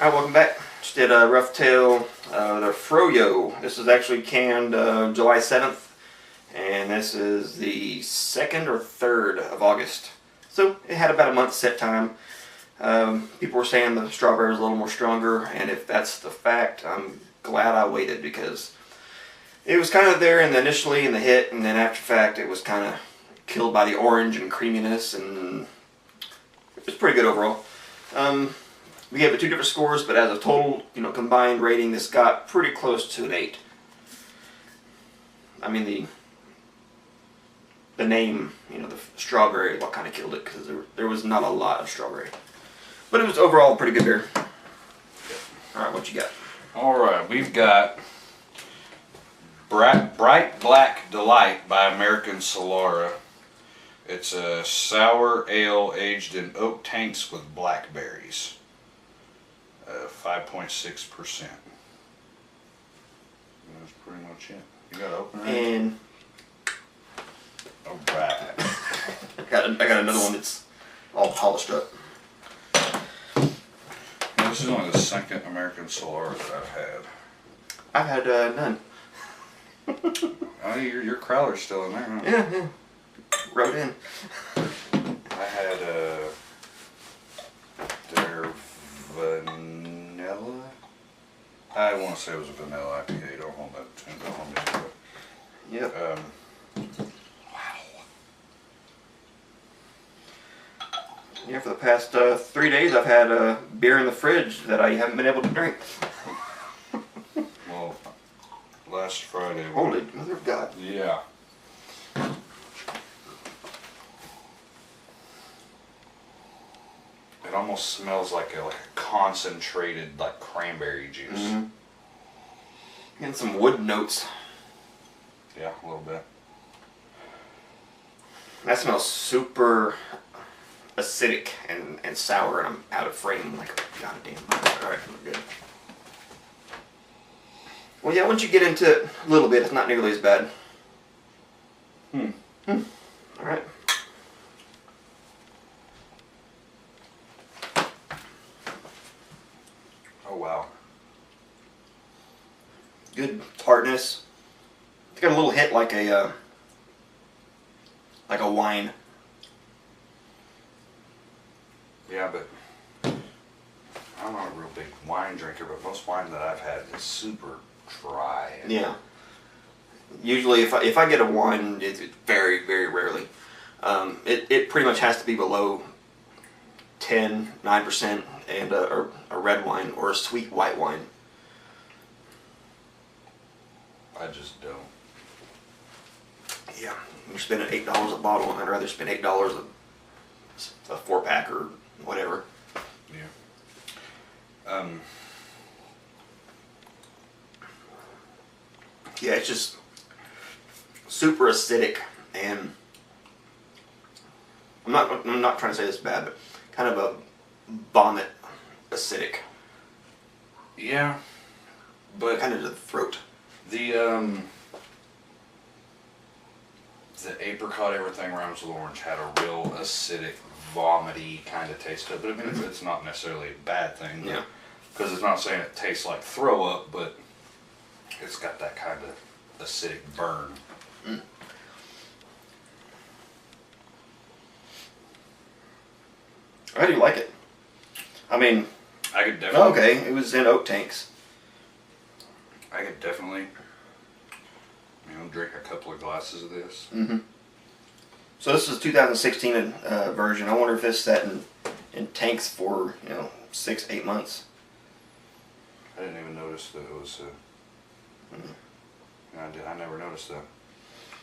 Alright, welcome back. Just did a rough tail, the Froyo. This is actually canned July 7th, and this is the 2nd or 3rd of August. So it had about a month set time. People were saying the strawberry is a little more stronger, and if that's the fact, I'm glad I waited, because it was kind of there initially in the hit, and then after fact it was kind of killed by the orange and creaminess, and it was pretty good overall. We gave it 2 different scores, but as a total, combined rating, this got pretty close to an 8. I mean, the name, the strawberry, what kind of killed it, because there was not a lot of strawberry. But it was overall a pretty good beer. Alright, what you got? Alright, we've got Bright Black Delight by American Solera. It's a sour ale aged in oak tanks with blackberries. 5.6%. That's pretty much it. You got to open it? And alright. I got another one that's all polished up. This is only the second American Solera that I've had. I've had none. Oh, your crowler's still in there, huh? Yeah. Rub it in. I had their vanilla. I want to say it was a vanilla IPA. Don't hold me to it. Yep. Wow. Yeah, for the past 3 days I've had beer in the fridge that I haven't been able to drink. Well, last Friday. Holy mother of God. Yeah. It almost smells like a concentrated cranberry juice. Mm-hmm. And some wood notes. Yeah, a little bit. That smells super acidic and sour, and I'm out of frame like a goddamn. Alright, we're good. Well, yeah, once you get into it a little bit, it's not nearly as bad. Alright. Oh, wow. Good tartness. It's got a little hit like a wine. Yeah, but I'm not a real big wine drinker, but most wine that I've had is super dry. Yeah. Usually, if I get a wine, it's very, very rarely. It pretty much has to be below 9%, and a red wine or a sweet white wine. I just don't. Yeah, you're spending $8 a bottle, and I'd rather spend $8 a 4-pack or whatever. Yeah. Yeah, it's just super acidic, and I'm not trying to say this bad, but kind of a vomit acidic. Yeah, but kind of to the throat. The apricot everything rhymes with orange had a real acidic, vomity kind of taste to it. But I mean, it's not necessarily a bad thing. Yeah. Because it's not saying it tastes like throw up, but it's got that kind of acidic burn. Mm. I do like it. I mean, I could definitely. okay, it was in oak tanks. I could definitely, drink a couple of glasses of this. Mm-hmm. So this is 2016 version. I wonder if this sat in tanks for 6-8 months. I didn't even notice that it was. I never noticed that.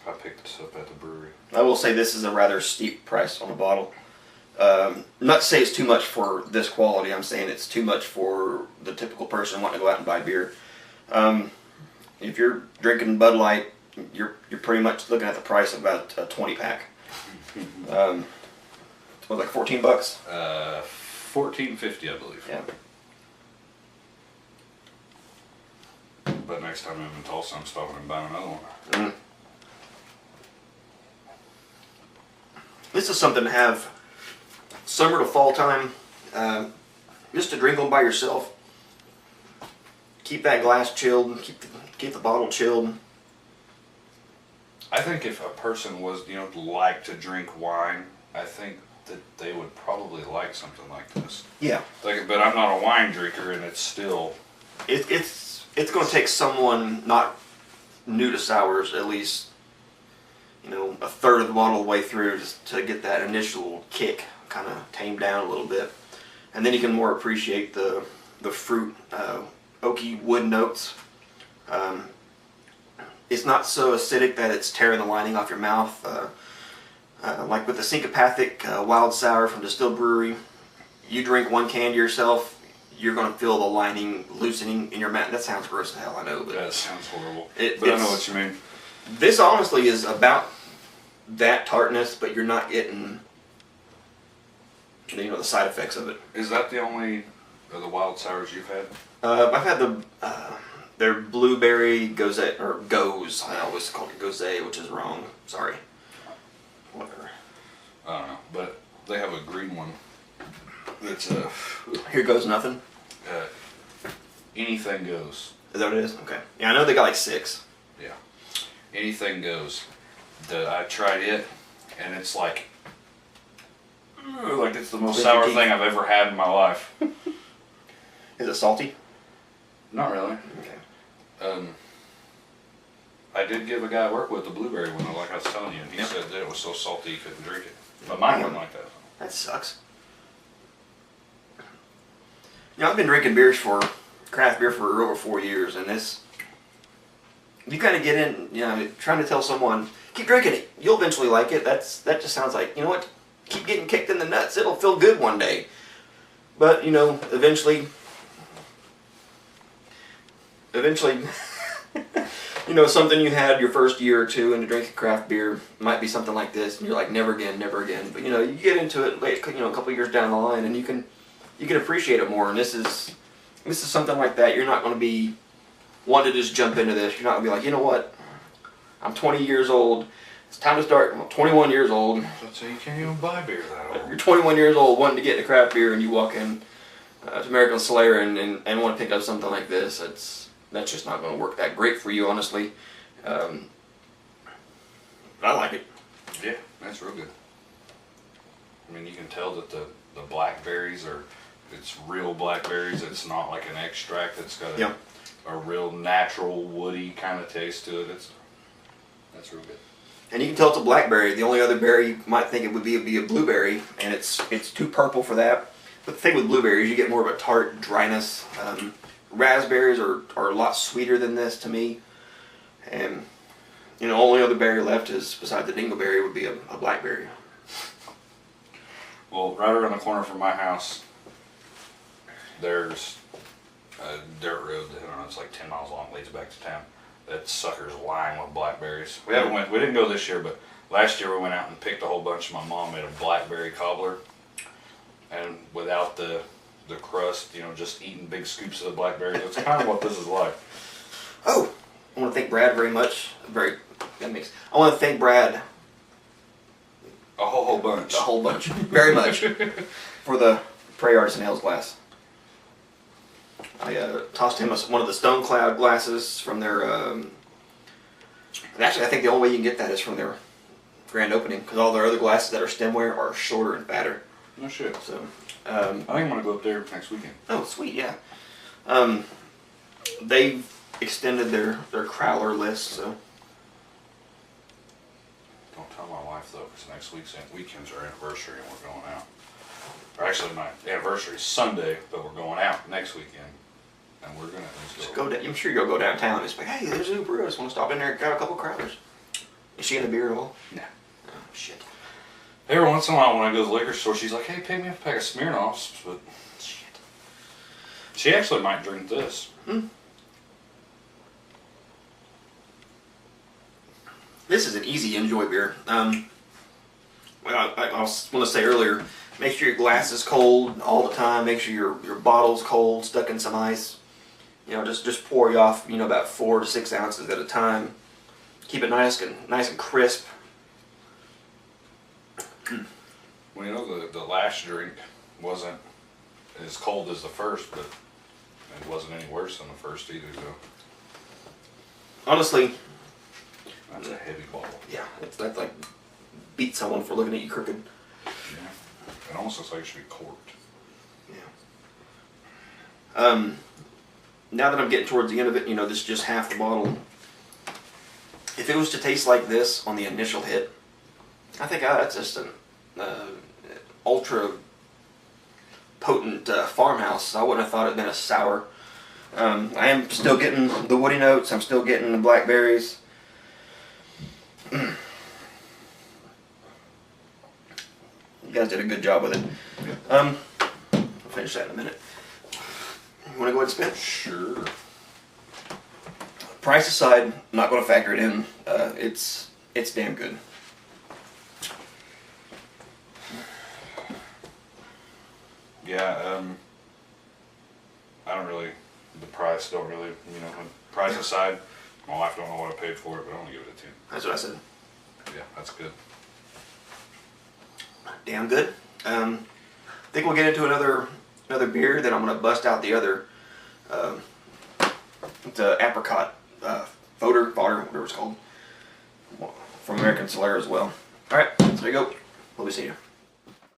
I picked this up at the brewery. I will say this is a rather steep price on a bottle. Not to say it's too much for this quality. I'm saying it's too much for the typical person wanting to go out and buy beer. If you're drinking Bud Light, you're pretty much looking at the price of about a 20-pack. What, like $14? $14.50, I believe. Yeah. But next time I'm in Tulsa, I'm stopping and buying another one. Mm. This is something to have summer to fall time, just to drink on by yourself. keep that glass chilled, keep the bottle chilled. I think if a person was, like to drink wine, I think that they would probably like something like this. Yeah. But I'm not a wine drinker, and it's still. It's going to take someone not new to sours at least, a third of the bottle of the way through just to get that initial kick kind of tamed down a little bit, and then you can more appreciate the fruit, oaky wood notes. It's not so acidic that it's tearing the lining off your mouth. Like with the syncopathic wild sour from Distilled Brewery, you drink one can to yourself, you're going to feel the lining loosening in your mouth. That sounds gross as hell, I know. But that sounds horrible. But I know what you mean. This honestly is about that tartness, but you're not getting the side effects of it. Is that the only of the wild sours you've had? I've had their blueberry gose, or goze. I always call it gose, which is wrong. Sorry. Whatever. I don't know, but they have a green one. That's Here goes nothing. Anything goes. Is that what it is? Okay. Yeah, I know they got like 6. Yeah. Anything goes. I tried it, and it's like it's the most sour thing I've ever had in my life. Is it salty? Not really. Okay. I did give a guy I work with the blueberry one, like I was telling you, and he said that it was so salty he couldn't drink it. But mine wasn't like that. That sucks. I've been drinking craft beer for over 4 years, and you kind of get in, trying to tell someone, keep drinking it, you'll eventually like it. That just sounds like, what, keep getting kicked in the nuts, it'll feel good one day. But, eventually, something you had your first year or two into drinking craft beer might be something like this, and you're like, never again, never again. But, you get into it late, a couple years down the line, and you can appreciate it more. And this is something like that. You're not going to be wanting to just jump into this. You're not going to be like, you know what, I'm 20 years old, it's time to start. I'm 21 years old. So you can't even buy beer that old. You're 21 years old wanting to get into craft beer, and you walk in to American Solera and want to pick up something like this. That's just not going to work that great for you, honestly. But I like it. Yeah, that's real good. I mean, you can tell that the blackberries it's real blackberries. It's not like an extract. It's got a real natural woody kind of taste to it. That's real good. And you can tell it's a blackberry. The only other berry you might think it would be a blueberry, and it's too purple for that. But the thing with blueberries, you get more of a tart dryness. Raspberries are a lot sweeter than this to me, and only other berry left is besides the dingleberry would be a blackberry. Well, right around the corner from my house, there's a dirt road that, I don't know, it's like 10 miles long, leads back to town. That sucker's lined with blackberries. We didn't go this year, but last year we went out and picked a whole bunch. My mom made a blackberry cobbler, and without the crust, just eating big scoops of the blackberries. That's kind of what this is like. Oh, I want to thank Brad very much. I want to thank Brad. A whole bunch. A whole bunch. Very much. For the Prairie Artisan Ales glass. I tossed him one of the Stone Cloud glasses from their... and actually, I think the only way you can get that is from their grand opening, because all their other glasses that are stemware are shorter and fatter. No shit. So, I think I'm going to go up there next weekend. Oh, sweet, yeah. They've extended their crowler list, so... Don't tell my wife, though, because next weekend's our anniversary and we're going out. Or actually, my anniversary is Sunday, but we're going out next weekend. And we're going to just go. I'm sure you'll go downtown and just be like, hey, there's a new brew. I just want to stop in there and grab a couple crowlers. Is she into beer at all? Nah. Oh, shit. Every once in a while when I go to the liquor store, she's like, hey, pick me up a pack of Smirnoffs. But shit. She actually might drink this. This is an easy enjoy beer. I want to say earlier, make sure your glass is cold all the time. Make sure your bottle's cold, stuck in some ice. Just pour you off, about 4 to 6 ounces at a time. Keep it nice and crisp. Well, the last drink wasn't as cold as the first, but It wasn't any worse than the first either, though. Honestly, That's a heavy bottle. yeah, that's like beat someone for looking at you crooked. Yeah. It almost looks like it should be corked. Yeah. Now that I'm getting towards the end of it, this is just half the bottle. If it was to taste like this on the initial hit, I think that's just an ultra potent farmhouse. I wouldn't have thought it'd been a sour. I am still getting the woody notes. I'm still getting the blackberries. You guys did a good job with it. I'll finish that in a minute. You want to go ahead and spin? Sure. Price aside, I'm not going to factor it in. It's damn good. Yeah, I don't really, the price don't really, price aside, my wife don't know what I paid for it, but I'm gonna give it a 10. That's what I said. Yeah, that's good. Damn good. I think we'll get into another beer. Then I'm going to bust out the other, the apricot fodder, whatever it's called, from American Solera as well. All right, so there you go. We'll be seeing you.